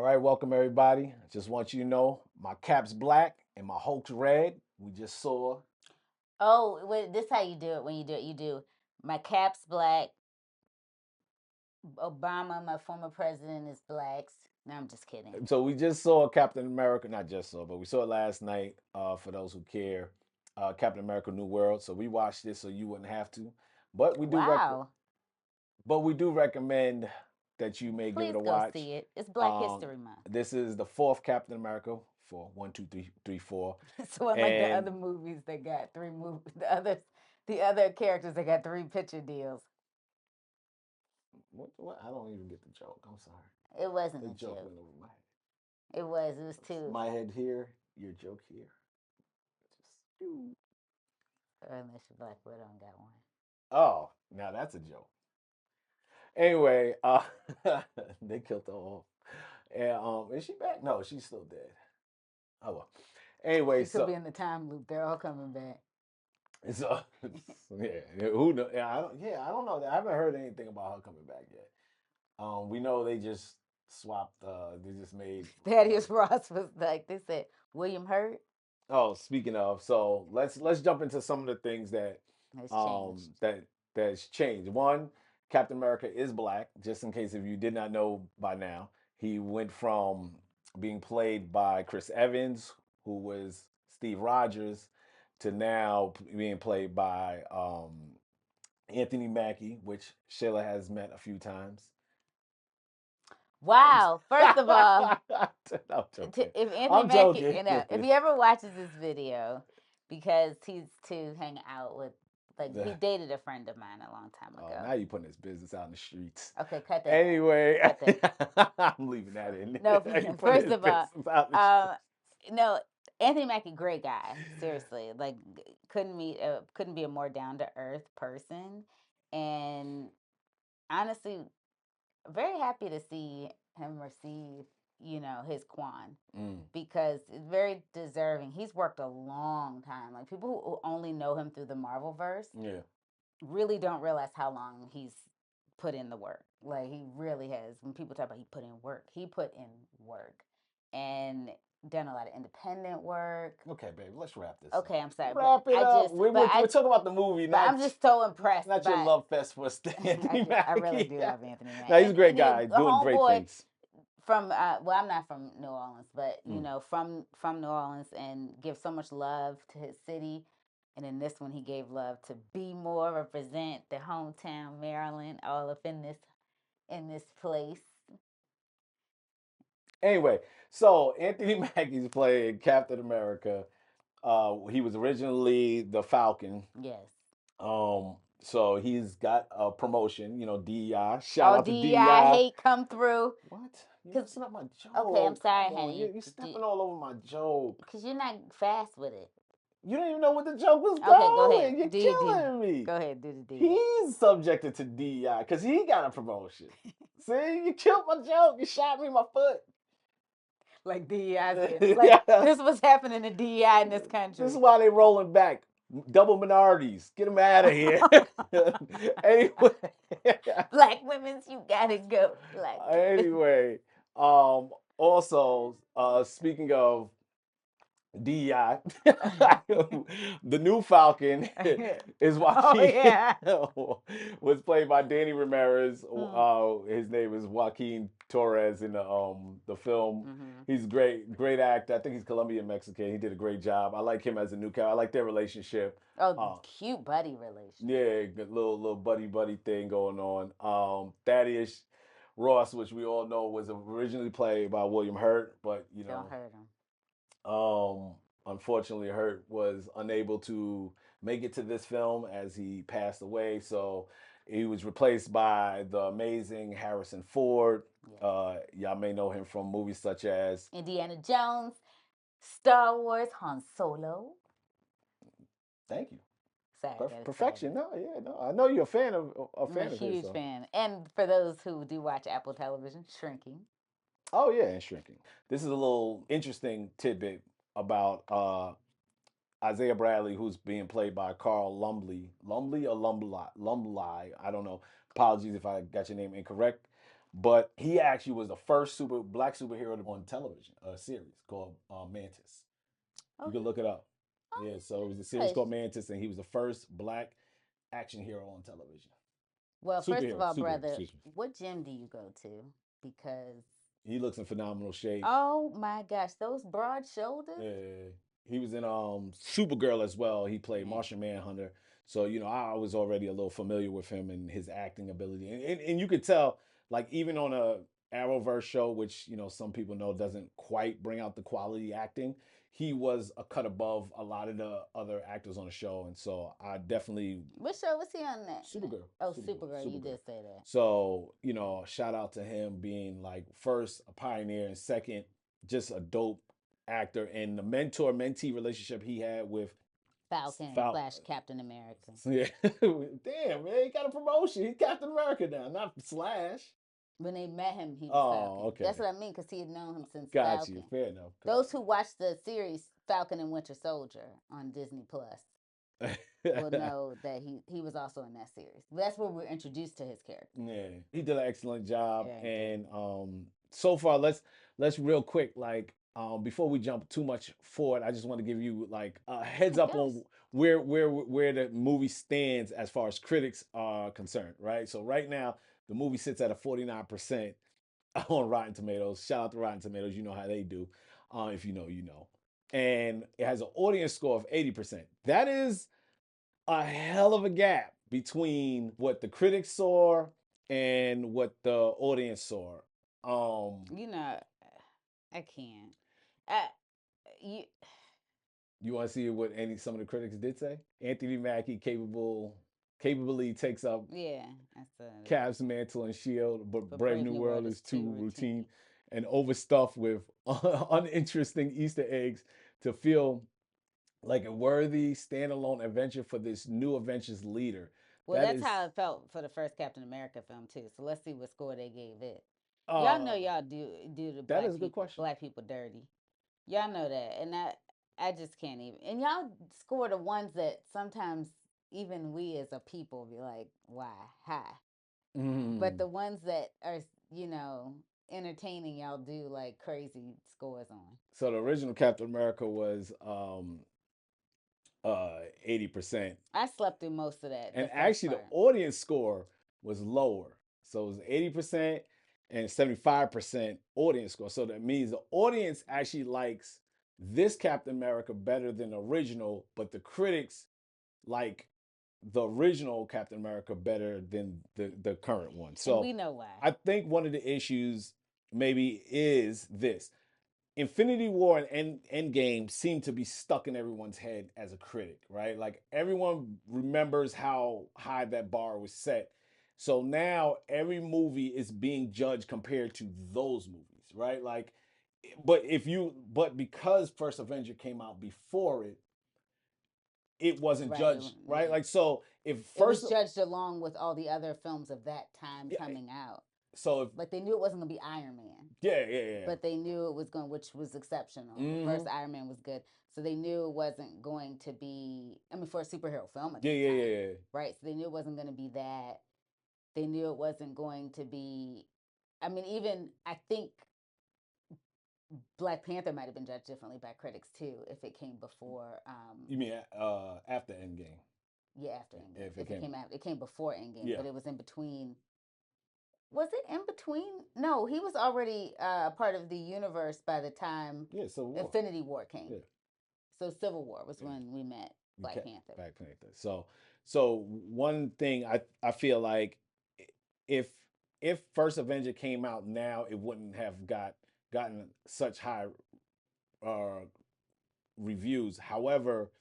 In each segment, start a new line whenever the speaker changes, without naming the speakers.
right, welcome everybody. I just want you to know my cap's black and my Hulk's red. We just saw.
Oh, this how you do it. When you do it, you do my cap's black. Obama, my former president, is blacks. No, I'm just kidding.
So we just saw Captain America. Not just saw, but we saw it last night. For those who care, Captain America: New World. So we watched this so you wouldn't have to. But we do
Wow.
but we do recommend that you may give it
Please
a
go
watch.
see it. It's Black
Um,
History Month.
this is the fourth Captain America for one, two, three, four,
So unlike the
and
other movies that got three movies, the other characters that got three picture deals.
what? I don't even get the joke. I'm sorry.
It wasn't
The
a
joke
joke.
went over my head.
It was. It was two.
My head here, your joke here. Just
Unless your Black Widow got one.
oh, now that's a joke. Anyway, they killed her off. And is she back? No, she's still dead. Oh well. Anyway,
She could
so
be in the time loop. They're all coming back.
so yeah, who know? I don't know. I haven't heard anything about her coming back yet. We know they just swapped. They just made.
Thaddeus Ross was like they said. William Hurt
Oh, speaking of, so let's jump into some of the things that
has
um
changed.
that that's changed. One, Captain America is black. Just in case if you did not know by now, he went from being played by Chris Evans, who was Steve Rogers, to now being played by Anthony Mackie, which Sheila has met a few times.
Wow. First of all,
I'm joking.
if Anthony
I'm
Mackie,
joking.
if he ever watches this video, because he's to hang out with, like he dated a friend of mine a long time
Oh,
ago.
now you putting his business out in the streets.
Okay, cut that.
Anyway,
Cut that.
I'm leaving that in.
No,
You putting
first
his
of all,
business out in the
no, Anthony Mackie, great guy. Seriously, like couldn't be a more down to earth person, and honestly, very happy to see him receive, his Quan
Mm,
because it's very deserving. He's worked a long time. Like people who only know him through the Marvel verse
yeah.
really don't realize how long he's put in the work. Like he really has. When people talk about he put in work, he put in work and done a lot of independent work.
Okay, babe, let's wrap this up.
Okay, I'm sorry, but
Wrap it up. We're talking about the movie,
but I'm just so impressed
not your
by.
love fest for Anthony
I really
Mackie.
do love Anthony
No,
Mackie,
he's a great
and he's
guy,
a
doing great
homeboy
things.
from. Well, I'm not from New Orleans, but
Mm.
from New Orleans, and give so much love to his city. And in this one, he gave love to Be More, represent the hometown Maryland, all up in this place.
Anyway, so Anthony Mackie's playing Captain America. He was originally the Falcon.
Yes.
So he's got a promotion, DEI. Shout
All
out to
DEI
DEI.
hate come through.
What? You're
Cause
messing up my joke.
okay, I'm sorry,
Come on,
honey.
you're stepping all over my joke.
Cause you're not fast with it.
You don't even know what the joke was
Okay, go ahead.
going. You're
Do your D.
killing me.
Go ahead, do the D.
He's subjected to DEI because he got a promotion. See, you killed my joke. You shot me in my foot.
Like DEI, like this was happening to DEI in this country.
This is why they rolling back. Double minorities. Get them out of here. Anyway.
Black women's, you gotta go. Like
Anyway, also, speaking of DEI, the new Falcon is Joaquin.
Oh yeah.
Was played by Danny Ramirez. His name is Joaquin Torres in the film.
Mm-hmm.
He's great actor. I think he's Colombian Mexican. He did a great job. I like him as a new character. I like their relationship.
Oh, cute buddy relationship.
Yeah, good little buddy thing going on. Thaddeus Ross, which we all know was originally played by William Hurt, but
Don't hurt him.
Unfortunately, Hurt was unable to make it to this film as he passed away. So he was replaced by the amazing Harrison Ford.
Yes.
Y'all may know him from movies such as
Indiana Jones, Star Wars, Han Solo.
Thank you.
Sorry,
Perfection. No, yeah, no. I know you're a fan of
I'm a huge fan. And for those who do watch Apple Television, Shrinking.
Oh yeah, and Shrinking. This is a little interesting tidbit about Isaiah Bradley, who's being played by Carl Lumbly. Lumbly or Lumbly? I don't know. Apologies if I got your name incorrect. But he actually was the first black superhero on television, a series called Mantis. You
Oh,
can look it up.
oh,
Yeah, so it was a series
gosh.
called Mantis, and he was the first black action hero on television.
Well, first of all,
Superhero,
brother,
excuse me.
what gym do you go to? Because
He looks in phenomenal shape.
oh my gosh, those broad shoulders.
Yeah. He was in Supergirl as well. He played
Man,
Martian Manhunter. So, I was already a little familiar with him and his acting ability. And you could tell, like, even on a Arrowverse show, which, some people know doesn't quite bring out the quality acting, he was a cut above a lot of the other actors on the show. And so I definitely
what show was he on that?
Supergirl.
Oh,
Supergirl.
Supergirl. You
Supergirl.
did say that.
So, shout out to him being like first a pioneer and second, just a dope actor. And the mentor mentee relationship he had with
Falcon
Fal
slash Captain America.
yeah. Damn, man, he got a promotion. He's Captain America now, not Slash.
When they met him, he was
Oh,
Falcon.
okay.
That's what I mean, because he had known him since
Got you.
Falcon.
Fair enough.
Those who watched the series Falcon and Winter Soldier on Disney Plus will know that he was also in that series. That's where we're introduced to his character.
Yeah, he did an excellent job.
Yeah,
And so far, let's real quick, like before we jump too much forward, I just want to give you like a heads
I
up
guess.
on where the movie stands as far as critics are concerned. Right. So right now, the movie sits at a 49% on Rotten Tomatoes. Shout out to Rotten Tomatoes. You know how they do. If you know, you know. And it has an audience score of 80%. That is a hell of a gap between what the critics saw and what the audience saw.
You know, I can't. I, you,
You want to see what some of the critics did say? Anthony Mackie capably takes up
yeah, that's
Cap's mantle and shield, but
but
Brave
Brave
New
New
World
World
is
is
too
too
routine
routine.
and overstuffed with uninteresting Easter eggs to feel like a worthy standalone adventure for this new Avengers leader.
Well,
That
that's
is
how it felt for the first Captain America film too. So let's see what score they gave it. Y'all
uh
know y'all do the
that is a good question.
black people dirty. Y'all know that, and I just can't even. And y'all score the ones that sometimes even we as a people be like, why, hi. But
Mm.
the ones that are you know entertaining, y'all do like crazy scores on.
So the original Captain America was 80%.
I slept through most of that. The
And
first
actually the
part.
audience score was lower. So it was 80% and 75% audience score. So that means the audience actually likes this Captain America better than the original, but the critics like the original Captain America better than the current one.
And
So
we know why.
I think one of the issues maybe is this. Infinity War and Endgame seem to be stuck in everyone's head as a critic, right? Like everyone remembers how high that bar was set. So now every movie is being judged compared to those movies, right? Like, but because First Avenger came out before it, it wasn't
Right.
judged, right?
Yeah.
Like, so if
It
first,
was judged along with all the other films of that time
yeah,
coming out.
so if,
Like they knew it wasn't gonna be Iron Man,
yeah, yeah, yeah.
but they knew it was going, which was exceptional. The
Mm-hmm.
first Iron Man was good, so they knew it wasn't going to be. I mean, for a superhero film at
Yeah,
that
yeah,
time,
yeah, yeah.
right? So they knew it wasn't going to be that. They knew it wasn't going to be. I mean, even I think Black Panther might have been judged differently by critics too if it came before.
You mean after Endgame?
Yeah, after Endgame.
If it
If it
came,
came out, it came before Endgame,
yeah,
but it was in between. Was it in between? No, he was already part of the universe by the time
yeah, Civil War,
Infinity War came.
yeah,
So Civil War was
yeah.
when we met
We
Black
kept
Panther.
Black Panther. So one thing I feel like if if First Avenger came out now, it wouldn't have gotten such high uh reviews. However,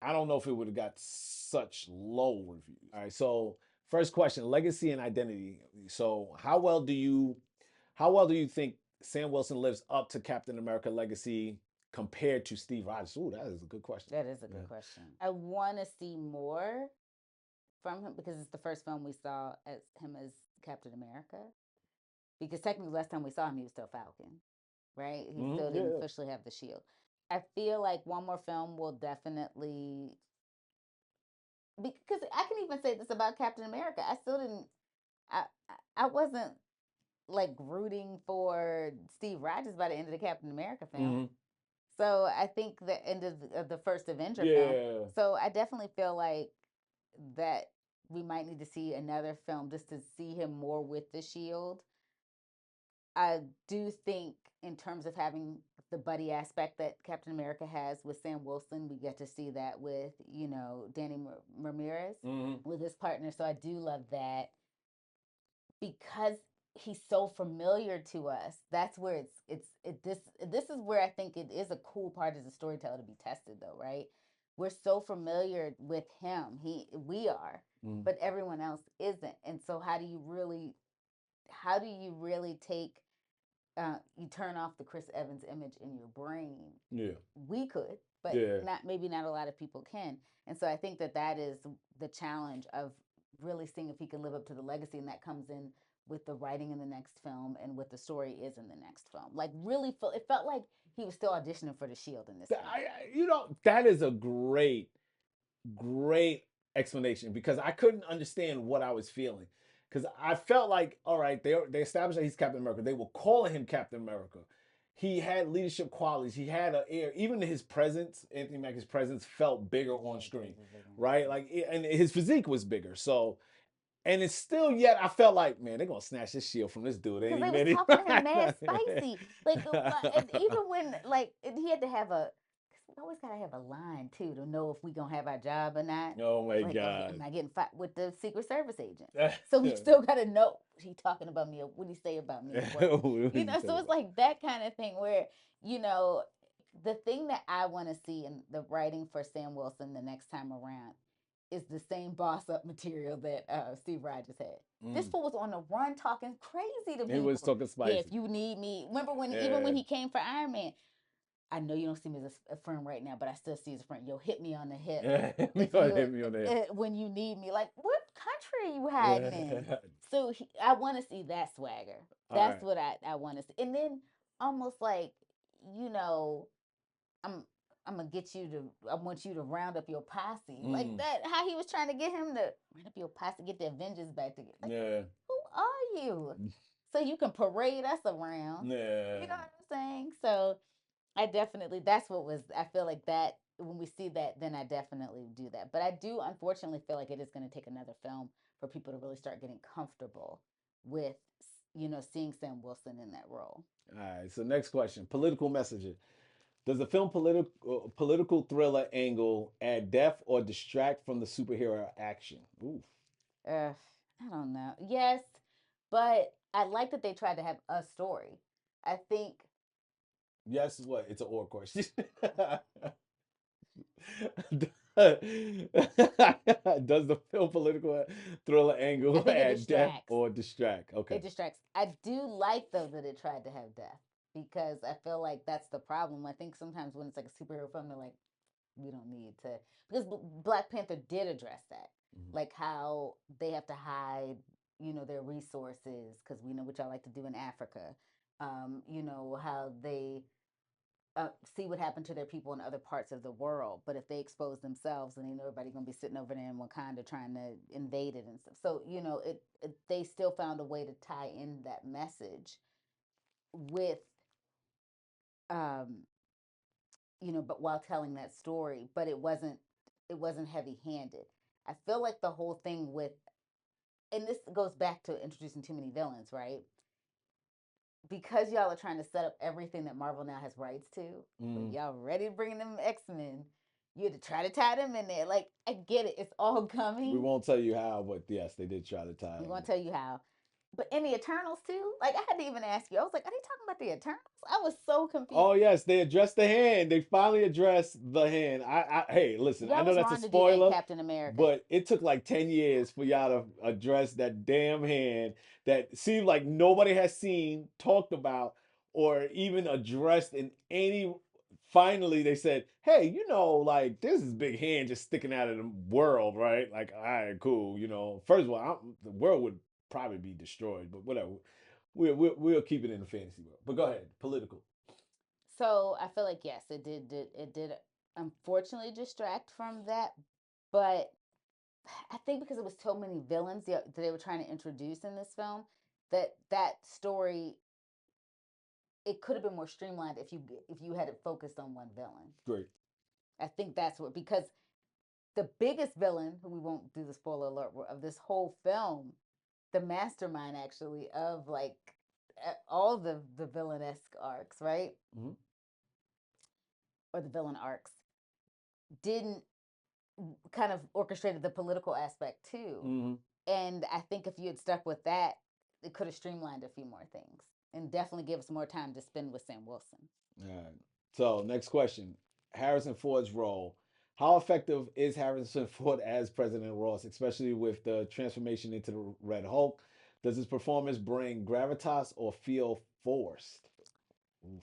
I don't know if it would have got such low reviews. All right. So first question: legacy and identity. So how well do you think Sam Wilson lives up to Captain America legacy compared to Steve Rogers? Ooh, that is a good question.
That is a good question. I want to see more from him because it's the first film we saw as him as Captain America. Because technically, last time we saw him, he was still Falcon, right? He still
Yeah,
didn't
yeah.
officially have the shield. I feel like one more film will definitely because I can even say this about Captain America. I still didn't. I wasn't. like rooting for Steve Rogers by the end of the Captain America film.
Hmm.
So I think the end of the first Avenger film.
Yeah.
So I definitely feel like that we might need to see another film just to see him more with the shield. I do think in terms of having the buddy aspect that Captain America has with Sam Wilson, we get to see that with, Danny Ramirez
Hmm.
with his partner. So I do love that because he's so familiar to us. That's where this is where I think it is a cool part as a storyteller to be tested though, right? We're so familiar with him. We are,
Hmm.
but everyone else isn't. And so how do you really take you turn off the Chris Evans image in your brain?
Yeah.
We could, but
Yeah.
not a lot of people can. And so I think that is the challenge of really seeing if he can live up to the legacy, and that comes in with the writing in the next film and what the story is in the next film. Like really, it felt like he was still auditioning for the Shield in this film.
That is a great explanation because I couldn't understand what I was feeling. Because I felt like, all right, they established that he's Captain America. They were calling him Captain America. He had leadership qualities. He had an air. Even his presence, Anthony Mackie's presence, felt bigger
Yeah,
on
it does
screen,
look bigger on
right?
screen.
And his physique was bigger. So, and it's still yet I felt like, man, they're gonna snatch this shield from this dude
Because
any
they was
minute.
talking to him mad spicy, like, and even when like he had to have a, cause we always gotta have a line too to know if we gonna have our job or not.
Oh my
Like, okay,
god.
am I getting fired with the Secret Service agent? So we still gotta know what he talking about me. Or what he say about me at work?
What was he
So
talking
it's
about?
like that kind of thing where you know the thing that I want to see in the writing for Sam Wilson the next time around is the same boss up material that Steve Rogers had. This
Mm.
fool was on the run talking crazy to
He was
people.
talking
Yeah, if
spicy.
you need me. Remember when even
Yeah.
when he came for Iron Man, I know you don't see me as a friend right now, but I still see you as a friend. Yo, hit me on the hip
Hit me
if
on,
you
hit me on the head.
when you need me. Like, what country are you hiding in?
Yeah.
So I want to see that swagger.
All
That's
right.
what I want to see. And then almost like, you know, I'm I'm gonna get you to. I want you to round up your posse like
Mm.
that. How he was trying to get him to round up your posse, get the Avengers back together. Like,
Yeah.
who are you? So you can parade us around.
Yeah.
You know what I'm saying? So I definitely that's what was. I feel like that when we see that, then I definitely do that. But I do unfortunately feel like it is going to take another film for people to really start getting comfortable with seeing Sam Wilson in that role.
All right. So next question: political messaging. Does the film political thriller angle add depth or distract from the superhero action? Oof.
I don't know. Yes, but I like that they tried to have a story. I think
Yes. What? It's an or question. Does the film political thriller
I
angle
think it
add depth
distracts.
or distract? Okay.
It distracts. I do like though that it tried to have death because I feel like that's the problem. I think sometimes when it's like a superhero film, they're like, we don't need to because Black Panther did address that,
Mhm.
like how they have to hide, their resources because we know what y'all like to do in Africa. How they see what happened to their people in other parts of the world. But if they expose themselves, then everybody gonna be sitting over there in Wakanda trying to invade it and stuff. So they still found a way to tie in that message with um, but while telling that story, but it wasn't heavy handed. I feel like the whole thing with and this goes back to introducing too many villains, right? Because y'all are trying to set up everything that Marvel now has rights to, when
Mm.
y'all ready to bring them X-Men, you had to try to tie them in there. Like, I get it, it's all
We
coming.
won't tell you how, but yes, they did try to tie
I'm
him.
gonna tell you how. But in the Eternals too, like I had to even ask you. I was like, are they talking about the Eternals? I was so
Oh
confused.
yes, they addressed the hand. They finally addressed the hand. Hey, listen, I
Y'all
know
was
that's a
wrong to do that in
spoiler,
Captain America.
but it took like 10 years for y'all to address that damn hand that seemed like nobody has seen, talked about, or even addressed in any. Finally, they said, hey, like there's this big hand just sticking out of the world, right? Like, all right, cool. First of all, the world would probably be destroyed, but whatever. We'll keep it in the fantasy world. But go ahead, political.
So I feel like yes, it did unfortunately distract from that, but I think because it was so many villains that they were trying to introduce in this film, that story, it could have been more streamlined if you had it focused on one villain.
Great.
I think that's what, because the biggest villain, who we won't do the spoiler alert of this whole film, the mastermind actually of like all the villainesque arcs, right?
Mm-hmm.
Or the villain arcs, didn't kind of orchestrated the political aspect too.
Mm-hmm.
And I think if you had stuck with that, it could have streamlined a few more things and definitely give us more time to spend with Sam Wilson.
All right. So next question: Harrison Ford's role. How effective is Harrison Ford as President Ross, especially with the transformation into the Red Hulk? Does his performance bring gravitas or feel forced? Oof.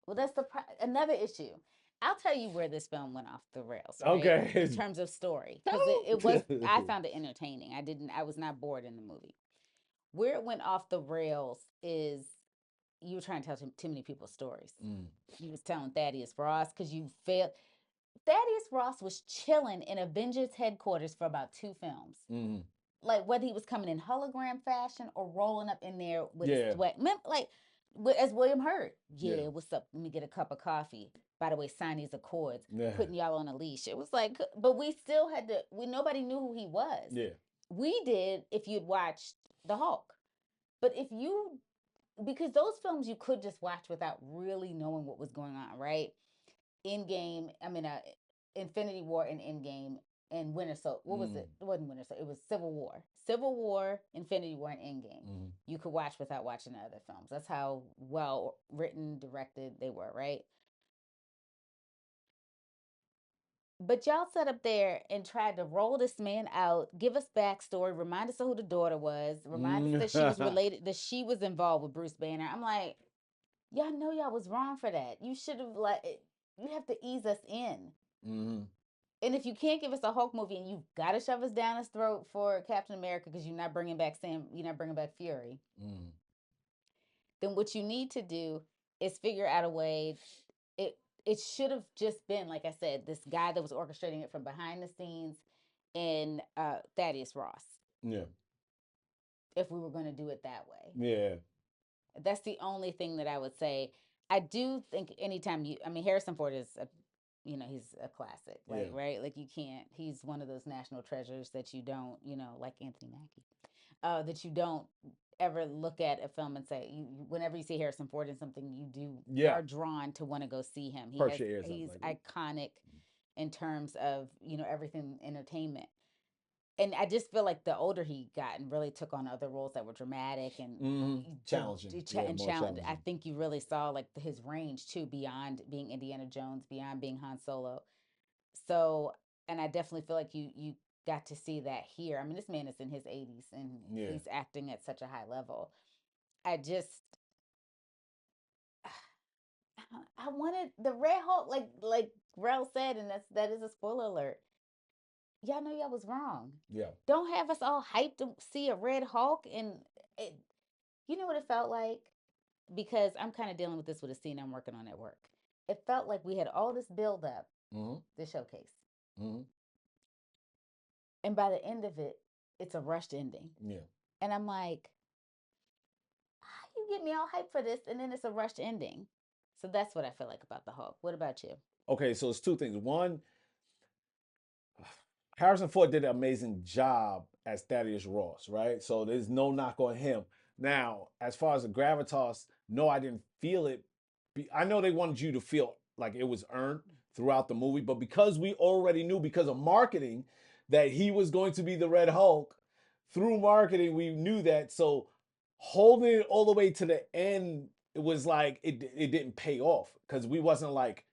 Well, that's another issue. I'll tell you where this film went off the rails, right?
Okay.
In terms of story, because it was, I found it entertaining. I was not bored in the movie. Where it went off the rails is you were trying to tell too many people's stories.
Mm.
You was telling Thaddeus Ross because you failed. Thaddeus Ross was chilling in Avengers headquarters for about 2 films.
Mm.
Like whether he was coming in hologram fashion or rolling up in there with
Yeah.
sweat, like as William Hurt. Yeah,
Yeah.
what's up? Let me get a cup of coffee. By the way, sign these accords.
Yeah.
Putting y'all on a leash. It was like, but we still had to. Nobody knew who he was.
Yeah.
We did if you'd watched the Hulk, but if you, because those films you could just watch without really knowing what was going on, right? Endgame, I mean, Infinity War and Endgame and Winter Soldier. What was it? It wasn't Winter Soldier. It was Civil War. Civil War, Infinity War, and Endgame. You could watch without watching the other films. That's how well written, directed they were, right? But y'all sat up there and tried to roll this man out, give us backstory, remind us of who the daughter was, remind us that she was related, that she was involved with Bruce Banner. I'm like, y'all know y'all was wrong for that. You should have you have to ease us in.
Mm-hmm.
And if you can't give us a Hulk movie and you've got to shove us down his throat for Captain America because you're not bringing back you're not bringing back Fury, then what you need to do is figure out a way. It it should have just been, like I said, this guy that was orchestrating it from behind the scenes, and Thaddeus Ross.
Yeah.
If we were going to do it that way,
Yeah.
that's the only thing that I would say. I do think anytime I mean, Harrison Ford is he's a classic, like,
Yeah.
right? Like, you can't, he's one of those national treasures that you don't, like Anthony Mackie, that you don't ever look at a film and say, whenever you see Harrison Ford in something, you are drawn to want to go see him. He's like iconic in terms of, everything entertainment. And I just feel like the older he got and really took on other roles that were dramatic and
challenging,
challenging. I think you really saw like his range too, beyond being Indiana Jones, beyond being Han Solo. So, and I definitely feel like you got to see that here. I mean, this man is in his 80s and he's acting at such a high level. I just, I wanted the Red Hulk, like Rel said, and that is a spoiler alert. Y'all know y'all was wrong.
Yeah.
Don't have us all hyped to see a Red Hulk, and it, you know what it felt like? Because I'm kind of dealing with this with a scene I'm working on at work. It felt like we had all this build up, the showcase, and by the end of it, it's a rushed ending.
Yeah.
And I'm like, how you get me all hyped for this, and then it's a rushed ending? So that's what I feel like about the Hulk. What about you?
Okay, so it's two things. One, Harrison Ford did an amazing job as Thaddeus Ross, right? So there's no knock on him. Now, as far as the gravitas, no, I didn't feel it. I know they wanted you to feel like it was earned throughout the movie, but because we already knew because of marketing that he was going to be the Red Hulk, through marketing, we knew that. So holding it all the way to the end, it was like it didn't pay off because we wasn't like,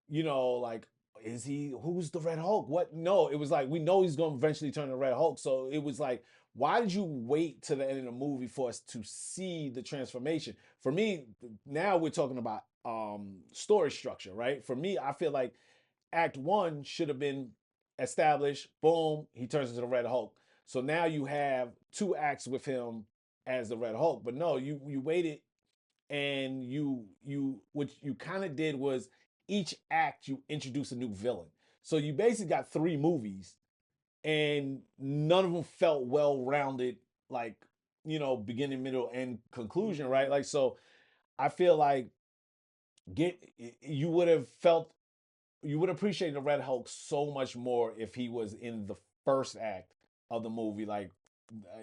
like, is he, who's the Red Hulk? What? No, it was like we know he's going to eventually turn the Red Hulk. So it was like, why did you wait to the end of the movie for us to see the transformation? For me, now we're talking about story structure, right? For me, I feel like Act One should have been established. Boom, he turns into the Red Hulk. So now you have 2 acts with him as the Red Hulk. But no, you waited, and you what you kind of did was each act you introduce a new villain. So you basically got 3 movies and none of them felt well rounded, like, beginning, middle, and conclusion, right? Like, so I feel like get you would have felt you would appreciate the Red Hulk so much more if he was in the first act of the movie, like,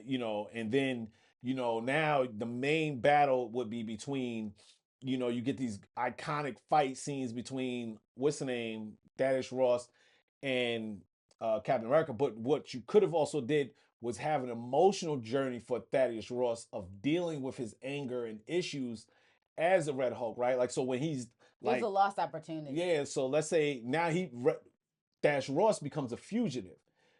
and then, now the main battle would be between, you get these iconic fight scenes between what's the name, Thaddeus Ross and Captain America. But what you could have also did was have an emotional journey for Thaddeus Ross of dealing with his anger and issues as the Red Hulk, right? Like, so when he's
It was a
like,
lost opportunity.
yeah, so let's say now Dash Ross becomes a fugitive.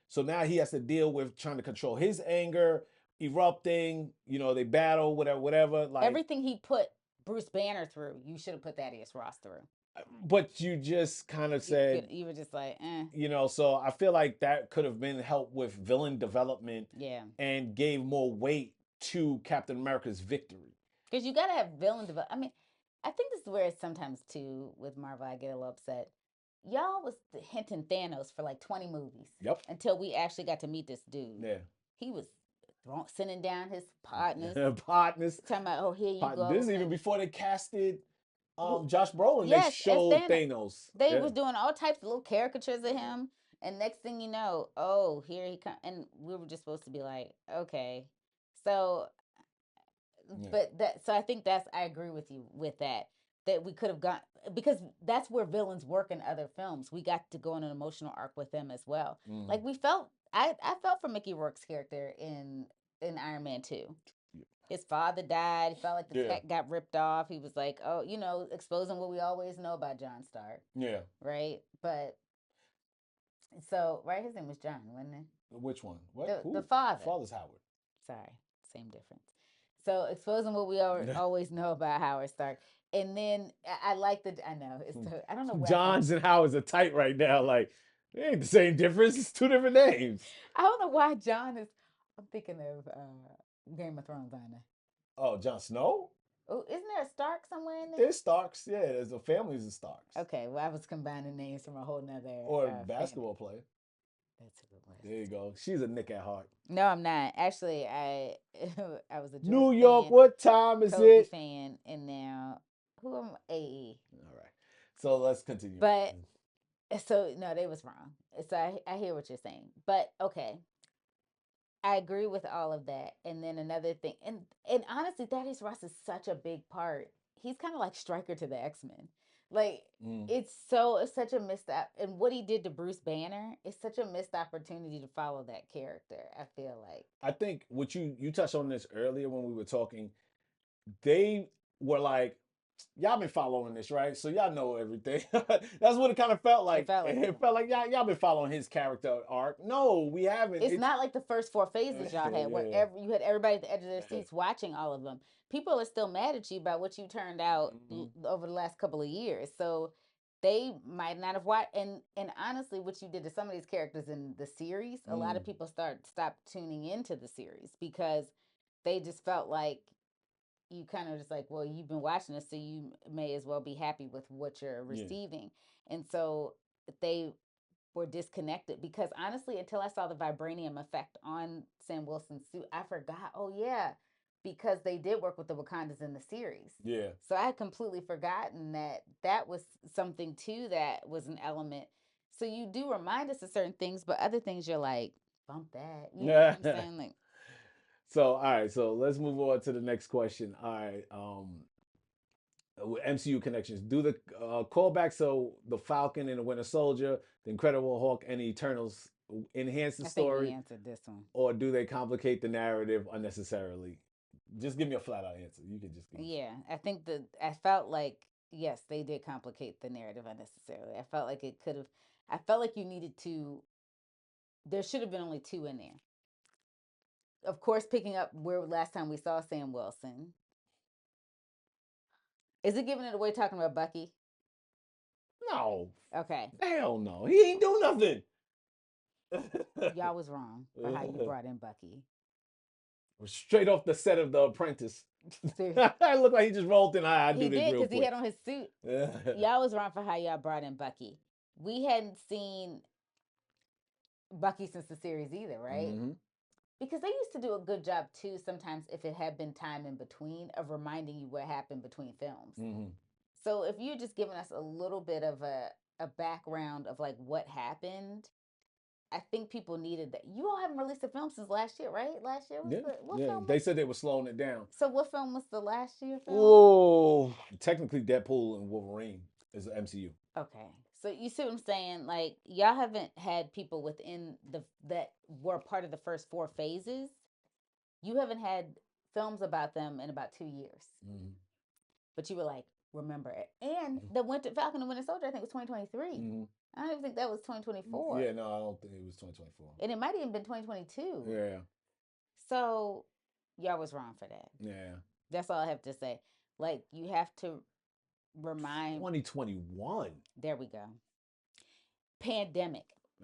So now he has to deal with trying to control his anger, erupting, they battle, whatever, whatever. Like,
Everything he put Bruce Banner through, you should have put Thaddeus Ross through.
but you just kind of said,
You were just like,
so I feel like that could have been help with villain development
yeah.
and gave more weight to Captain America's victory.
Because you got to have villain develop. I mean, I think this is where sometimes too with Marvel I get a little upset. Y'all was hinting Thanos for like 20 movies.
Yep.
Until we actually got to meet this dude.
Yeah.
He was sending down his partners.
Partners.
Talking about, oh, here you go.
This is even before they casted Josh Brolin.
Yes,
they showed Thanos.
They was doing all types of little caricatures of him. And next thing you know, oh, here he comes. And we were just supposed to be like, okay. So, so I think I agree with you with that. That we could have got, because that's where villains work in other films. We got to go on an emotional arc with them as well. Like I felt for Mickey Rourke's character in Iron Man 2. His father died. He felt like the tech got ripped off. He was like, oh, exposing what we always know about John Stark.
Yeah.
Right? But, so, right? His name was John, wasn't it?
Which one? What?
The father.
Father's Howard.
Sorry. Same difference. So, exposing what we always know about Howard Stark. And then, I like I know. I don't know where
John's and Howard's are tight right now. Like, it ain't the same difference. It's two different names.
I don't know why John is. I'm thinking of Game of Thrones, aren't I?
Oh, Jon Snow?
Oh, isn't there a Stark somewhere in there?
There's Starks. Yeah, there's a families of Starks.
Okay, well, I was combining names from a whole nother.
Or a basketball player.
That's a good one.
There you go. She's a Nick at heart.
No, I'm not. Actually, I was a George
New York.
fan,
What time is
Kobe
it?
fan, and now who am AE?
All right. So let's continue.
But so no, they was wrong. So I hear what you're saying, but okay. I agree with all of that. And then another thing, and honestly, Thaddeus Ross is such a big part. He's kind of like Stryker to the X-Men. Like it's such a missed out, and what he did to Bruce Banner is such a missed opportunity to follow that character. I feel like.
I think what you touched on this earlier when we were talking. They were like, y'all been following this, right? So y'all know everything. That's what it kind of felt like. It felt like y'all been following his character arc. No, we haven't.
It's not like the first 4 phases y'all had, where you had everybody at the edge of their seats watching all of them. People are still mad at you about what you turned out over the last couple of years. So they might not have watched. And honestly, what you did to some of these characters in the series, a lot of people stopped tuning into the series because they just felt like you kind of just like, well, you've been watching this, so you may as well be happy with what you're receiving. And so they were disconnected because honestly, until I saw the vibranium effect on Sam Wilson's suit, I forgot, oh yeah, because they did work with the Wakandas in the series.
Yeah.
So I had completely forgotten that was something too that was an element. So you do remind us of certain things, but other things you're like, bump that. You know what I'm saying? Like,
so all right, so let's move on to the next question. All right, MCU connections. Do the callbacks, so the Falcon and the Winter Soldier, the Incredible Hulk, and the Eternals enhance the story?
I think we answered this one.
Or do they complicate the narrative unnecessarily? Just give me a flat out answer. You can just give me.
Yeah, I felt like yes, they did complicate the narrative unnecessarily. I felt like it could have. I felt like you needed to. There should have been only 2 in there. Of course, picking up where last time we saw Sam Wilson. Is it giving it away talking about Bucky?
No.
Okay.
Hell no. He ain't do nothing.
Y'all was wrong for how you brought in Bucky.
Straight off the set of The Apprentice. It looked like he just rolled in. I do
he
this
did
because
he had on his suit. Y'all was wrong for how y'all brought in Bucky. We hadn't seen Bucky since the series either, right?
Mm-hmm.
Because they used to do a good job too sometimes if it had been time in between of reminding you what happened between films.
Mm-hmm.
So if you're just giving us a little bit of a background of like what happened, I think people needed that. You all haven't released a film since last year, right? Last year was
Yeah,
the what
yeah.
film
They
was?
said they were slowing it down.
So what film was the last year film?
Oh, technically, Deadpool and Wolverine is the MCU.
Okay. So you see what I'm saying? Like y'all haven't had people within the that were part of the first four phases. You haven't had films about them in about 2 years.
Mm-hmm.
But you were like, remember it. And the Winter Falcon and Winter Soldier, I think was 2023.
Mm-hmm.
I don't even think that was 2024.
Yeah, no, I don't think it was 2024.
And it might even been 2022.
Yeah,
So y'all was wrong for that.
yeah.
That's all I have to say. Like you have to remind
2021.
there we go. Pandemic.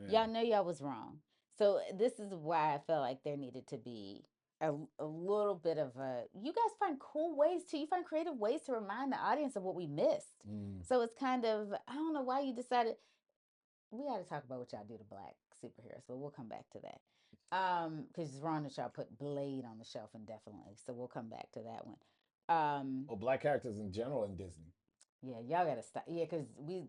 Yeah.
Y'all know y'all was wrong. So this is why I felt like there needed to be a little bit of a you guys find cool ways to you find creative ways to remind the audience of what we missed.
Mm.
So it's kind of I don't know why you decided we got to talk about what y'all do to black superheroes, but we'll come back to that. Because it's wrong that y'all put Blade on the shelf indefinitely, so we'll come back to that one.
Or black characters in general in Disney.
Yeah, y'all gotta stop. Yeah, because we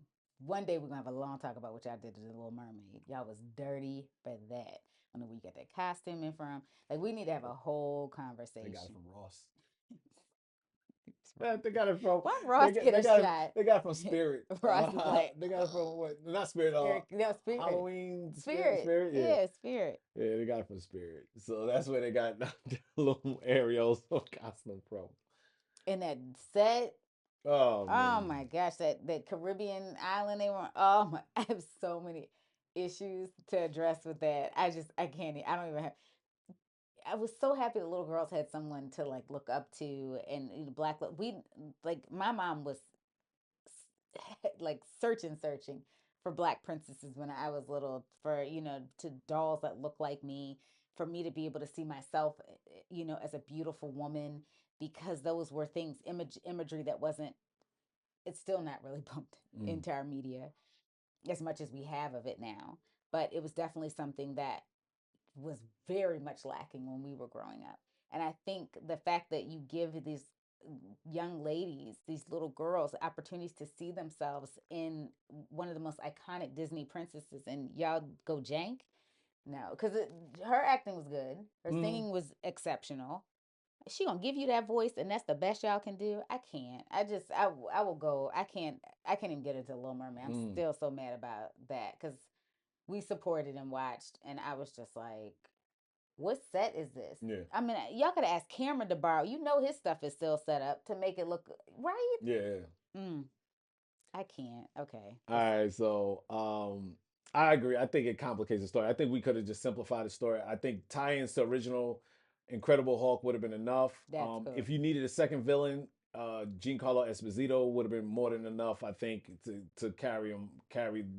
one day we're gonna have a long talk about what y'all did to the Little Mermaid. Y'all was dirty for that. I don't know where you got that costume in from. Like we need to have a whole
They got it
conversation.
from Ross. They got it from.
Why Ross get a shot?
They got it from Spirit.
Ross is like
They got it from what? Not Spirit.
Spirit, no Spirit,
Halloween
Spirit,
Spirit. Yeah,
yeah, Spirit.
yeah. They got it from Spirit. So that's where they got the little Ariel's costume from.
And that set.
Oh
Oh
man.
my gosh, that Caribbean island they were on. Oh my, I have so many issues to address with that. I can't. I don't even have. I was so happy the little girls had someone to like look up to, and black. We like my mom was like searching for black princesses when I was little. For to dolls that look like me, for me to be able to see myself, as a beautiful woman, because those were things imagery that wasn't. It's still not really pumped
Mm.
into our media as much as we have of it now, but it was definitely something that was very much lacking when we were growing up. And I think the fact that you give these young ladies, these little girls, opportunities to see themselves in one of the most iconic Disney princesses, and y'all go jank. No, because her acting was good, her
Mm.
singing was exceptional. She gonna give you that voice, and that's the best y'all can do. I can't. I will go. I can't even get into Little Mermaid. I'm
Mm.
still so mad about that because we supported and watched, and I was just like, what set is this?
Yeah.
I mean, y'all could ask Cameron to borrow. His stuff is still set up to make it look right.
Yeah.
Mm, I can't. Okay.
All right, so I agree. I think it complicates the story. I think we could have just simplified the story. I think tie-ins to original Incredible Hulk would have been enough.
That's cool.
If you needed a second villain, Giancarlo Esposito would have been more than enough, I think, to carry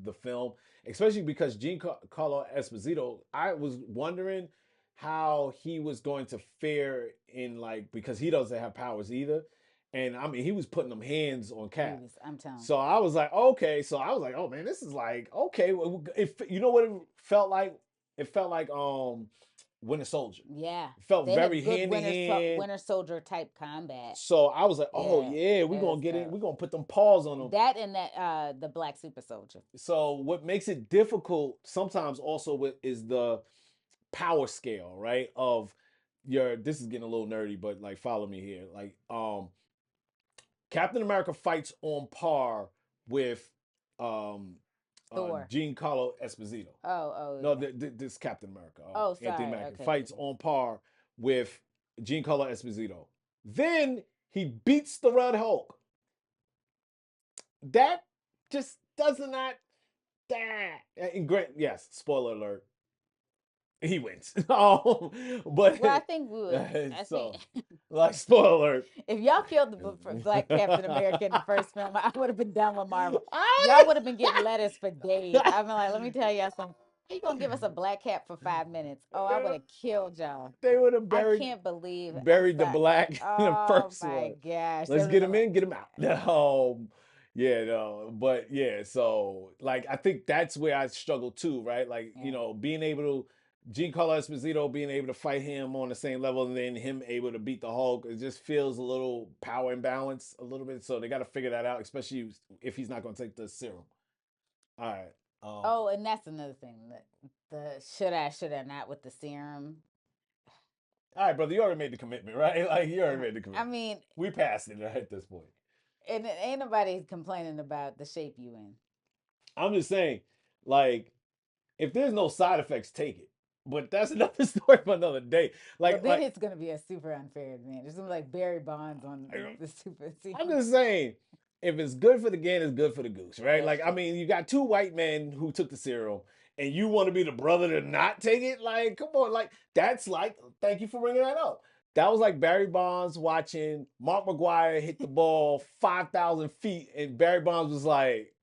the film. Especially because Giancarlo Esposito, I was wondering how he was going to fare in like because he doesn't have powers either. And I mean, he was putting them hands on
He
Cap.
was. I'm telling.
So I was like, okay. So I was like, oh man, this is like okay. If you know what it felt like, it felt like Winter Soldier.
Yeah,
It felt
they
very
had good
hand in hand.
Winter Soldier type combat.
So I was like, oh
Yeah,
yeah, we're
it was
gonna get it.
dope.
We're gonna put them paws on them.
That and that the Black Super Soldier.
So what makes it difficult sometimes also is the power scale, right? Of your this is getting a little nerdy, but like follow me here. Like Captain America fights on par with um,
Thor.
Giancarlo Esposito.
Oh
No,
yeah.
This Captain America,
Oh
Anthony
sorry.
Mackie,
Okay.
fights on par with Giancarlo Esposito. Then he beats the Red Hulk. That just does not. That. And great, yes, spoiler alert, he wins. But
Well, I think we would. I think
so, like, spoiler alert.
if y'all killed the Black Captain America in the first film, I would have been done with Marvel. Y'all
I
would have been getting letters for days. I've been like, let me tell y'all something. How you gonna give us a black cap for 5 minutes? Oh, I would have killed y'all.
they would have
I
buried
can't believe. I'm
buried the
sorry.
black in the
Oh
first
my
one.
gosh, they
Let's
would have
get
been
him
like,
in, get him out. No. Yeah, no, but yeah, so like I think that's where I struggle too, right? Like,
Yeah.
being able to Giancarlo Esposito being able to fight him on the same level and then him able to beat the Hulk, it just feels a little power imbalance a little bit. So they got to figure that out, especially if he's not going to take the serum. All right.
Oh, and that's another thing. The should I not with the serum.
All right, brother, you already made the commitment, right? Like you already made the
I
commitment.
mean,
We passed it right at this point.
and ain't nobody complaining about the shape you in.
I'm just saying, like, if there's no side effects, take it. But that's another story for another day.
Well,
Like,
then
like
it's gonna be a super unfair advantage. There's gonna be like Barry Bonds on the super
I'm
serum.
just saying, if it's good for the gander, it's good for the goose, right?
That's
Like, I
true.
mean, you got two white men who took the serum, and you want to be the brother to not take it? Like, come on, like that's like, thank you for bringing that up. That was like Barry Bonds watching Mark McGuire hit the ball 5,000 feet, and Barry Bonds was like,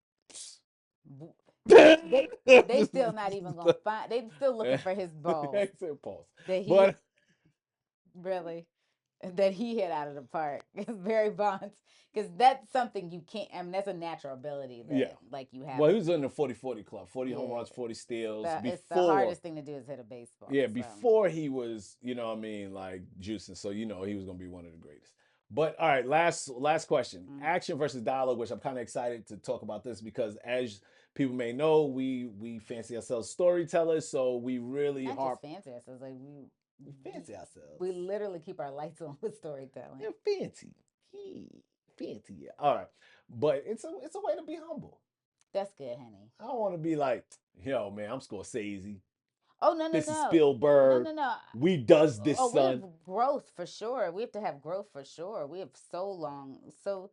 They they still not even gonna find. They still looking for his balls
pause.
that he
But
really that he hit out of the park. It's Barry Bonds because that's something you can't. I mean, that's a natural ability
yeah,
that like you have.
well, he was in the 40-40 club, 40 home
Yeah,
runs, 40 steals
it's the
before.
hardest thing to do is hit a baseball.
Yeah,
So
before he was, what I mean, like juicing. So he was gonna be one of the greatest. But all right, last question.
mm,
Action versus dialogue, which I'm kind of excited to talk about this because as people may know, we fancy ourselves storytellers, so we really
not just
harp
fancy. So it's like
we fancy ourselves.
we literally keep our lights on with storytelling.
Yeah, fancy. Fancy, yeah. All right. But it's a way to be humble.
That's good, honey.
I don't want to be like, yo, man, I'm Scorsese.
Oh no no
This is
no no
Spielberg.
no no.
We does this,
Oh, we have
son.
growth for sure. We have to have growth for sure. We have so long, so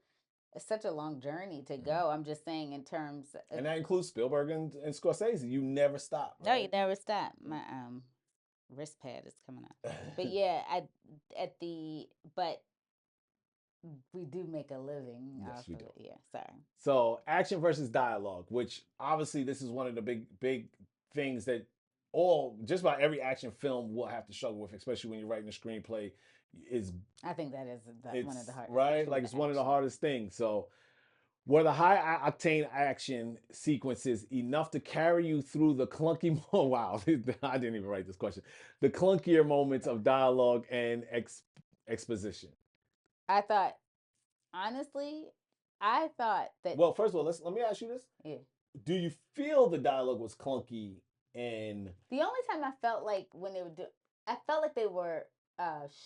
it's such a long journey to go. I'm just saying in terms of
And that includes Spielberg and Scorsese. You never stop,
no, you
right?
never stop. My wrist pad is coming up. But yeah, I at the but we do make a living
Yes,
off
we
of
do.
it. Yeah, sorry.
So action versus dialogue, which obviously this is one of the big things that all just about every action film will have to struggle with, especially when you're writing a screenplay. Is
I think that is one of the
it's
hard,
right?
especially
Like
with
it's
the
one of the
action.
hardest things. So were the high octane action sequences enough to carry you through the clunky wow, I didn't even write this question. The clunkier moments of dialogue and exposition.
I thought honestly, I thought that
Well, first of all, let me ask you this.
yeah.
Do you feel the dialogue was clunky and
The only time I felt like when they would do, I felt like they were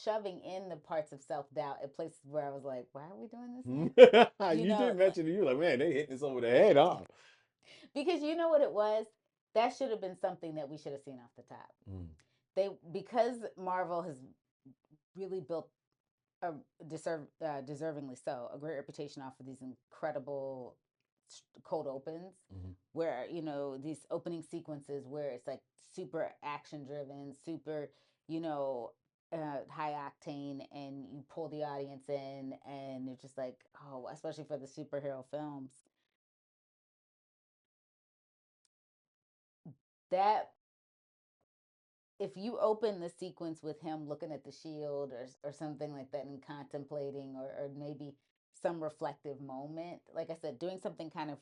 shoving in the parts of self doubt at places where I was like, why are we doing this now? You
you
know,
did mention it, you like, man, they hitting this over the head, huh?
because you know what it was. That should have been something that we should have seen off the top.
Mm.
They because Marvel has really built a deservingly so a great reputation off of these incredible cold opens
Mhm.
where these opening sequences where it's like super action driven, super you know high octane, and you pull the audience in and you're just like, oh, especially for the superhero films, that if you open the sequence with him looking at the shield or something like that and contemplating, or maybe some reflective moment, like I said, doing something kind of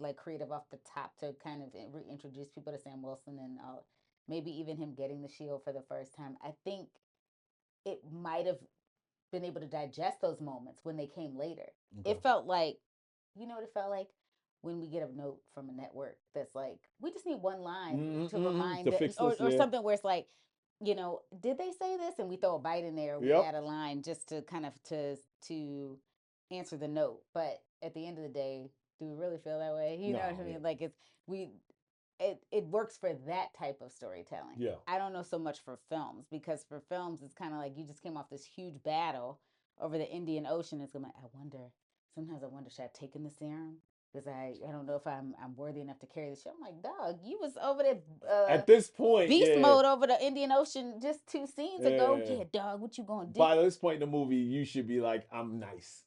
like creative off the top to kind of reintroduce people to Sam Wilson, and maybe even him getting the shield for the first time, I think it might have been able to digest those moments when they came later.
Okay.
It felt like, you know what it felt like? When we get a note from a network that's like, we just need one line to remind,
To fix
or,
this,
or
yeah.
something where it's like, did they say this? And we throw a bite in there, we
Yep.
add a line just to kind of to answer the note. But at the end of the day, do we really feel that way? You know what
No,
I
yeah.
mean? Like we it works for that type of storytelling.
Yeah.
I don't know so much for films, because for films it's kind of like you just came off this huge battle over the Indian Ocean. It's gonna. I wonder. Sometimes I wonder, should I have taken the serum? Because I don't know if I'm worthy enough to carry this shit. I'm like, dog, you was over there
At this point,
beast
yeah.
mode over the Indian Ocean just 2 scenes ago.
Yeah.
Yeah, dog, what you gonna do?
By this point in the movie, you should be like, I'm nice.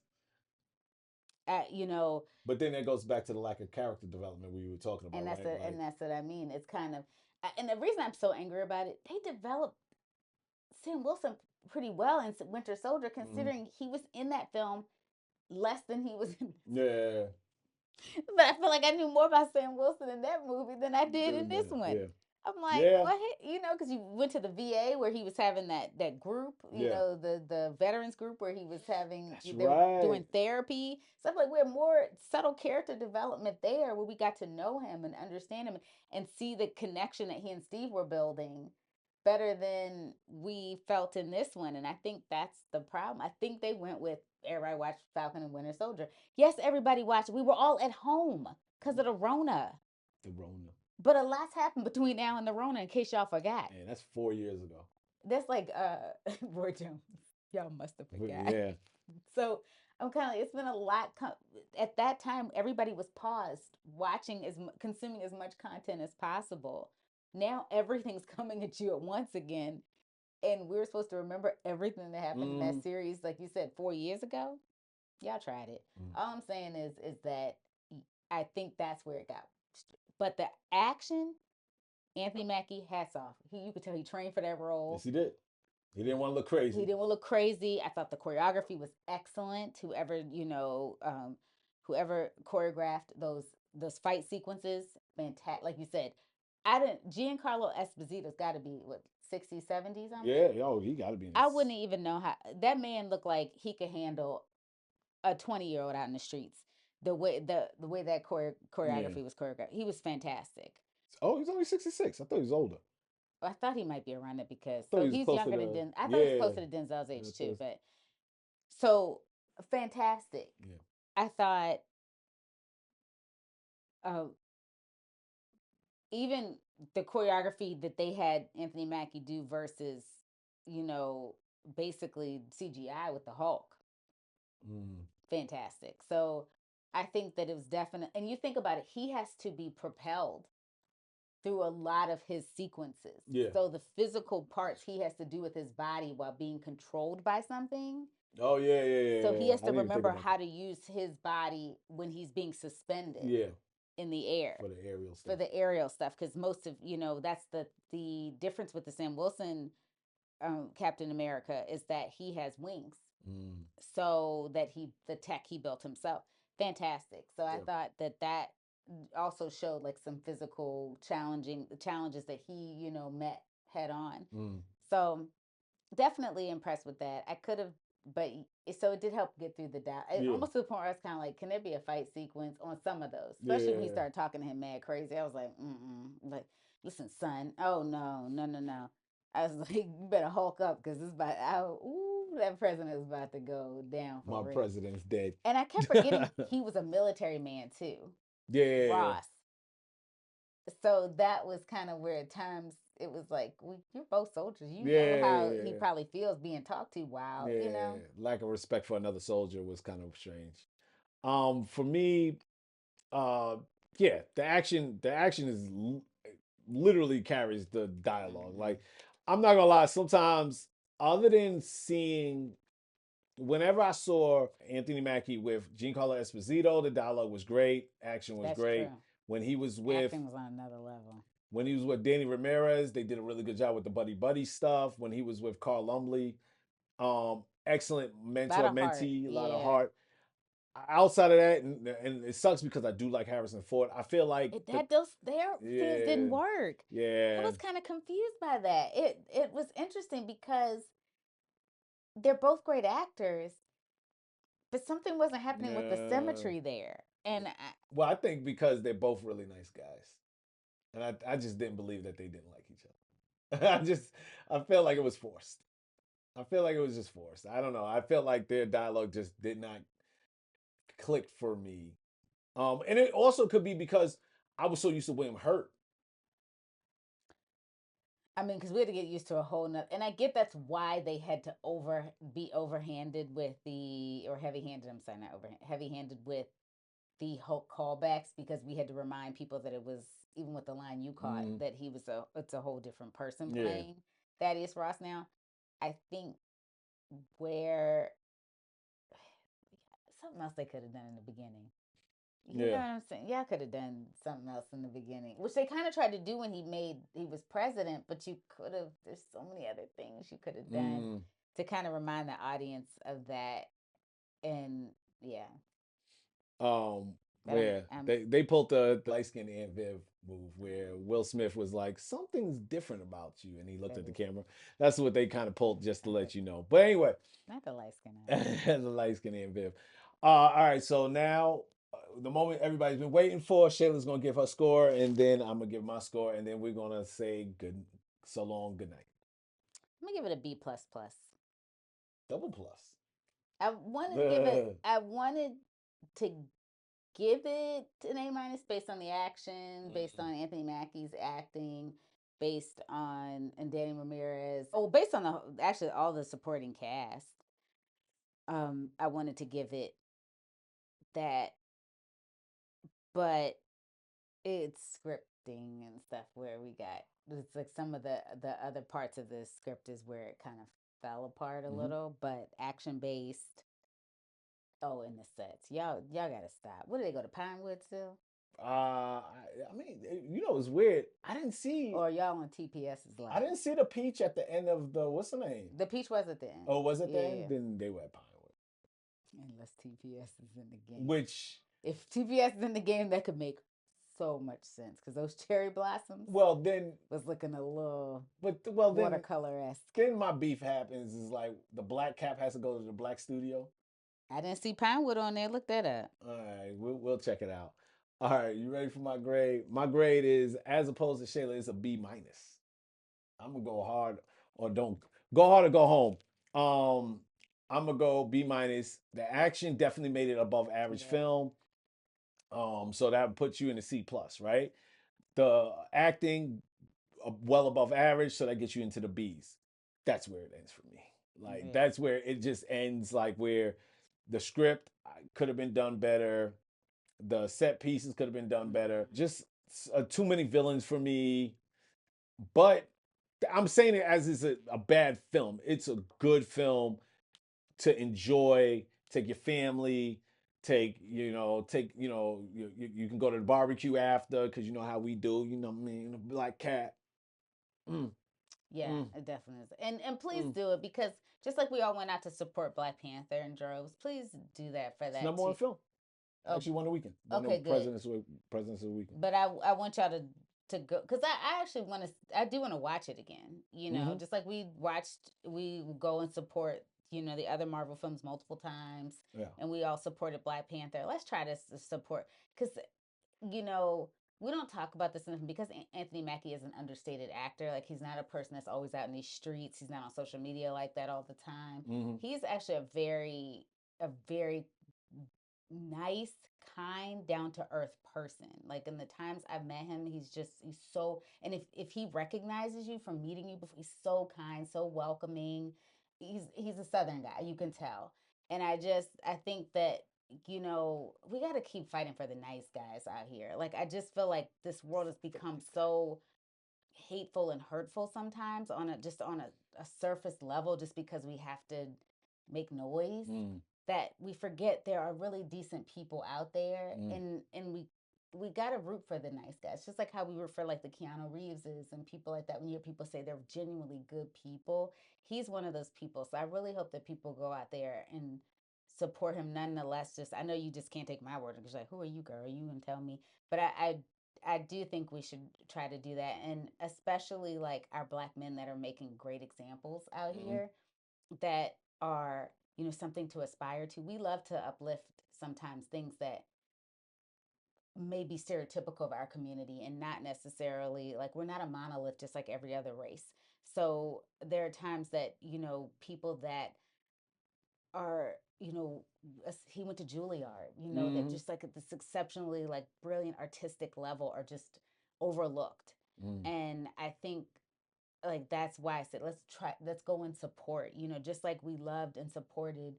You know,
But then that goes back to the lack of character development we were talking about,
and
right? Like,
that's what I mean. It's kind of, and the reason I'm so angry about it, they developed Sam Wilson pretty well in Winter Soldier,
mm,
considering he was in that film less than he was in.
yeah.
But I feel like I knew more about Sam Wilson in that movie than I did in this one.
Yeah.
I'm like,
Yeah.
what? Because you went to the VA where he was having that group,
Yeah.
the veterans group where he was having
That's
they were
right.
doing therapy. So I'm like, we had more subtle character development there where we got to know him and understand him and see the connection that he and Steve were building better than we felt in this one. And I think that's the problem. I think they went with everybody watched Falcon and Winter Soldier. Yes, everybody watched. We were all at home because of the Rona.
The Rona.
But a lot's happened between now and the Rona, in case y'all forgot.
Man, that's 4 years ago.
That's like Roy Jones. Y'all must have forgot.
Yeah.
So I'm kind of like, it's been a lot. At that time, everybody was paused, watching consuming as much content as possible. Now everything's coming at you at once again, and we were supposed to remember everything that happened in
Mm.
that series, like you said, 4 years ago. Y'all tried it.
Mm.
All I'm saying is that I think that's where it got. But the action, Anthony Mackie, hats off. You could tell he trained for that
Yes,
role.
he did. He didn't want to look
He
crazy.
didn't want to look crazy. I thought the choreography was excellent. Whoever choreographed those fight sequences, fantastic. Like you said, I didn't. Giancarlo Esposito's got to be what 60s, 70s on
Yeah.
that.
Yo, he got to be in
I
this.
wouldn't even know how that man looked like he could handle a 20-year-old out in the streets. The way that
Yeah.
choreography was choreographed, he was fantastic.
Oh, he's only 66. I thought he was older.
I thought he might be around it
I
because
thought he was
he's
closer
younger than
to.
Den. I thought he was
Yeah.
closer to Denzel's
Yeah,
age
so
too, but so fantastic.
yeah.
I thought uh, even the choreography that they had Anthony Mackie do versus you know basically CGI with the Hulk,
Mm.
fantastic. So I think that it was definite. And you think about it, he has to be propelled through a lot of his sequences.
Yeah.
So the physical parts he has to do with his body while being controlled by something.
Oh yeah, yeah, yeah,
So he
yeah.
has
I
to
didn't even think
remember
about
how
that.
to use his body when he's being suspended
Yeah,
in the air
for the aerial
for
stuff.
the aerial stuff because most of that's the difference with the Sam Wilson Captain America is that he has wings,
Mm.
so that the tech he built himself, fantastic. So I
Yeah.
thought that also showed like some physical challenging challenges that he met head on.
Mm.
So definitely impressed with that. I could have, but so it did help get through the doubt.
Yeah.
Almost to the point where I was kind of like, can there be a fight sequence on some of those? Especially when he
Yeah.
started talking to him mad crazy. I was like, like, listen, son. Oh no, no, no, no. I was like, you better hulk up because this about. That president is about to go down for
My
real.
president's dead.
And I kept forgetting he was a military man too,
Yeah.
Ross. So that was kind of where at times it was like, you're both soldiers. You know how he
Yeah.
probably feels being talked to. Wow,
Yeah. Lack of respect for another soldier was kind of strange. For me, uh, yeah, the action is literally carries the dialogue.
Mm-hmm.
Like, I'm not gonna lie. Sometimes, other than seeing, whenever I saw Anthony Mackie with Giancarlo Esposito, the dialogue was great, action was
That's
great.
true.
When he was with
Acting was on another level.
when he was with Danny Ramirez, they did a really good job with the buddy buddy stuff. When he was with Carl Lumbly, excellent
A lot
mentor
of heart.
mentee, a lot of
Yeah.
heart. Outside of that, and it sucks because I do like Harrison Ford. I feel like
Their scenes
yeah,
didn't work. I
yeah,
was kind of confused by that. It was interesting because they're both great actors, but something wasn't happening with the
yeah.
symmetry there. And
Well, I think because they're both really nice guys, and I just didn't believe that they didn't like each other. I felt like it was forced. I feel like it was just forced. I don't know. I felt like their dialogue just did not click for me. And it also could be because I was so used to William Hurt.
I mean, because we had to get used to a whole nother, and I get that's why they had to be overhanded with or heavy-handed. I'm sorry, not over heavy-handed with the whole callbacks because we had to remind people that it was even with the line you caught
Mm,
that it's a whole different person
yeah,
playing Thaddeus Ross now. I think where something else they could have done in the beginning. You know
yeah.
what I'm saying? Y'all could have done something else in the beginning, which they kind of tried to do when he was president. But you could have. There's so many other things you could have done
Mm,
to kind of remind the audience of that. And yeah,
um,
But
Yeah,
I'm
they pulled the light skinned Aunt Viv move where Will Smith was like, something's different about you, and he looked at the
right.
camera. That's what they kind of pulled just to
Not the
let you know. But anyway,
not the light skin
the light skinned Aunt Viv. All right, so now the moment everybody's been waiting for, Shayla's gonna give her score, and then I'm gonna give my score, and then we're gonna say good, so long, good night.
I'm gonna give it a B plus plus.
Double plus.
I wanted to give it. I wanted to give it an A minus based on the action, based on Anthony Mackie's acting, based on and Danny Ramirez. Oh, based on the actually all the supporting cast. I wanted to give it that, but it's scripting and stuff where we got it's like some of the other parts of the script is where it kind of fell apart a little, but action based. Oh, and the sets, y'all gotta stop. What do they go to Pinewood still?
I mean, it's weird.
Or y'all on TPS's
I
land?
didn't see the peach at the end of the what's the name?
The peach was at the end.
Oh, was it
Yeah,
then?
yeah.
Then they were at Pinewood.
Unless TPS is in the game.
Which,
If TPS is in the game, that could make so much sense because those cherry blossoms
well, then,
was looking a little
well,
watercolor esque.
then my beef happens is like the black cap has to go to the black studio.
I didn't see Pinewood on there. Look that up.
All right, we'll check it out. All right, you ready for my grade? My grade is, as opposed to Shayla, it's a B minus. I'm gonna go hard or don't go hard or go home. I'm gonna go B minus. The action definitely made it above average
Yeah.
film. So that puts you in a C plus, right? The acting well above average, so that gets you into the B's. That's where it ends for me. Like
Yeah.
that's where it just ends. Like where the script could have been done better, the set pieces could have been done better. Just too many villains for me. But I'm saying it as is a bad film. It's a good film to enjoy. Take your family. You can go to the barbecue after because you know how we do. You know what I mean? A black cat. Mm,
Yeah,
mm,
it definitely is. And please
mm.
do it because just like we all went out to support Black Panther in droves, please do that for
It's
that
number one
too.
film.
Oh,
Actually, won the weekend. Won the
okay, good.
Presidents of the Weekend.
But I want y'all to go because I actually want to. I do want to watch it again.
Mm-hmm.
Just like we go and support the other Marvel films multiple times,
Yeah.
and we all supported Black Panther. Let's try to support because you know, we don't talk about this enough because Anthony Mackie is an understated actor. Like he's not a person that's always out in these streets. He's not on social media like that all the time.
Mm-hmm.
He's actually a very nice, kind, down to earth person. Like in the times I've met him, he's so and if he recognizes you from meeting you before, he's so kind, so welcoming. He's a southern guy, you can tell. And I think that we got to keep fighting for the nice guys out here. Like I just feel like this world has become so hateful and hurtful sometimes on a surface level just because we have to make noise
Mm.
that we forget there are really decent people out there
Mm.
and we gotta root for the nice guys, just like how we root for like the Keanu Reeveses and people like that. When you hear people say they're genuinely good people, he's one of those people. So I really hope that people go out there and support him nonetheless. Just I know you just can't take my word because like, who are you, girl? You can tell me. But I do think we should try to do that, and especially like our black men that are making great examples out
Mm.
here that are something to aspire to. We love to uplift sometimes things that may be stereotypical of our community and not necessarily like we're not a monolith just like every other race. So there are times that people that are he went to Juilliard, that
Mm-hmm.
just like at this exceptionally like brilliant artistic level are just overlooked.
Mm.
And I think like that's why I said let's go and support, just like we loved and supported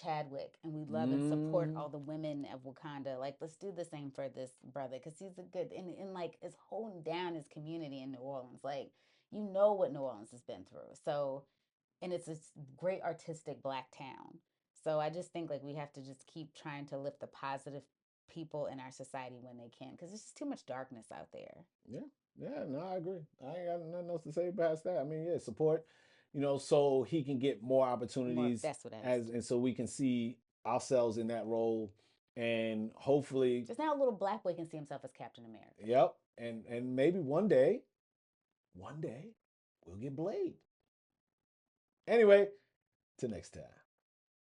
Chadwick, and we love and support
Mm.
all the women of Wakanda. Like let's do the same for this brother because he's a good and like is holding down his community in New Orleans. Like what New Orleans has been through. So and it's this great artistic black town. So I just think like we have to just keep trying to lift the positive people in our society when they can because there's just too much darkness out there.
Yeah, yeah, no, I agree. I ain't got nothing else to say past that. I mean, yeah, support, so he can get more
More
opportunities
that's what I was.
and so we can see ourselves in that role. and hopefully,
Just now, a little black boy can see himself as Captain America.
yep, and maybe one day, we'll get Blade. Anyway, till next time.